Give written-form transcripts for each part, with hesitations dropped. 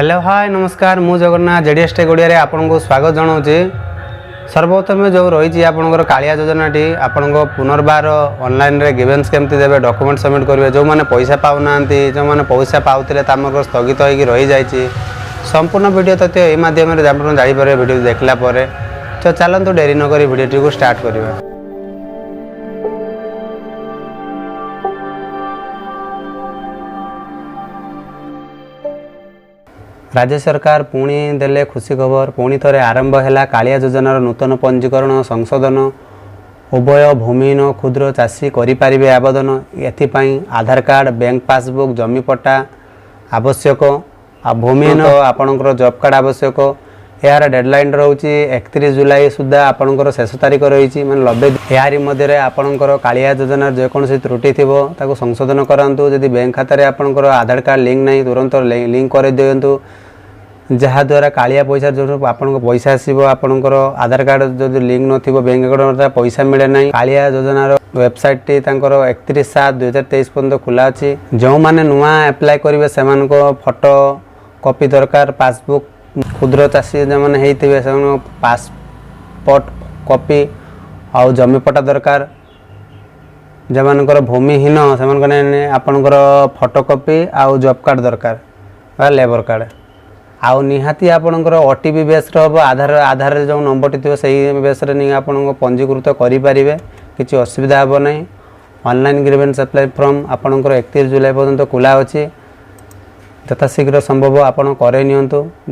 Hello hi नमस्कार मु Jagannath JDS take Odia रे आपनको स्वागत जनाऊे। सर्वप्रथम जो रही आपंकर कालिया योजनाटी आपण पुनर्बार ऑनलाइन रे गिवेन्स केमती देवे डॉक्यूमेंट सबमिट करेंगे जो मैंने पैसा पाऊना जो मैंने पैसा पाते स्थगित हो रही जाइए संपूर्ण वीडियो तथ्य यही मध्यम जापर वीडियो देखला तो चलतु डेरी नक वीडियो को स्टार्ट करवा। राज्य सरकार पुणी देले खुशी खबर पुणी थे आरंभ है कालिया योजनार नूतन पंजीकरण संशोधन उभय भूमिहीन क्षुद्र चाषी करें आवेदन एपाई आधार कार्ड बैंक पासबुक जमी पट्टा आवश्यक आ भूमिहीन आपणकर जॉब कार्ड आवश्यक यार डेडलाइन रोचे 31 जुलाई सुधा आपणकर शेष तारीख रही मैं 90 यारी मध्य आपणकर कालिया योजनार जेकोसी त्रुटि थी संशोधन करातु जदि बैंक खाता आपणकर आधार कार्ड लिंक नहीं तुरंत लिंक कर दिंतु जहाद्वारा कालिया पैसा जो आपन पैसा आसो आपणकर आधार कार्ड जो लिंक नथिबो बैंक अकाउंट पैसा मिले ना। कालिया योजनार वेबसाइट टी 31/7/2023 पर्यंत खुला अच्छी जो मैंने नुआ एप्लाय करेंगे से फोटो कॉपी दरकार पासबुक क्षुद्र चाषी जो मैंने होते पासपोर्ट कॉपी आउ जमी पट्टा दरकार जो मानकर भूमिहीन से आपणकर फोटो कॉपी आउ जॉब कार्ड दरकार लेबर कार्ड आउ निहाती आपणकर ओटीपी बेस हम आधार जो नंबर टी से बेस नहीं आप पंजीकृत करें किसी असुविधा हे ना। ऑनलाइन ग्रीवेंस अप्लाई फॉर्म आपणकर 31 जुलाई पर्यंत खुला अच्छी यथाशीघ्र संभव आपड़ करनी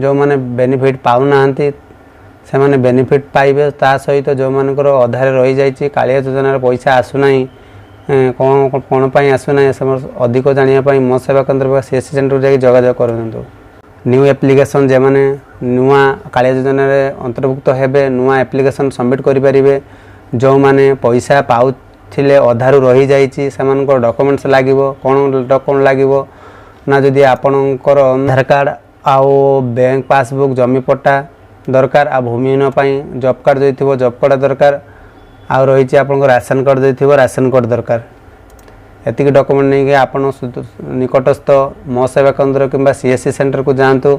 जो मैंने बेनिफिट पाऊना से मैंने बेनिफिट पाइबे ता सहित जो मानकर अधारे रही जाइए कालिया योजनार पैसा आसुना कौन पर आसुना अधिक जानापी मो सेवा केन्द्र सीएससी सेंटर जाकि जोगाजोग करूँ। न्यू एप्लिकेशन जे मैंने नुआ कालिया योजना अंतर्भुक्त हेबे नुआ एप्लिकेशन सबमिट करें जो मैंने पैसा पाउथिले अधारू रही जाइए से डॉक्यूमेंट्स लगे कौन डॉक्यूमेंट लगे ना जदि आपणकर आधार कार्ड आउ बैंक पासबुक जमी पट्टा दरकार आ भूमिहीन जॉब कार्ड जो थी जॉब कार्ड दरकार आ रही आप राशन कार्ड जो थी राशन कार्ड दरकार एतिक डॉक्यूमेंट नहीं कि आप निकटस्थ मो सेवा केन्द्र कि सीएससी सेंटर को जातु।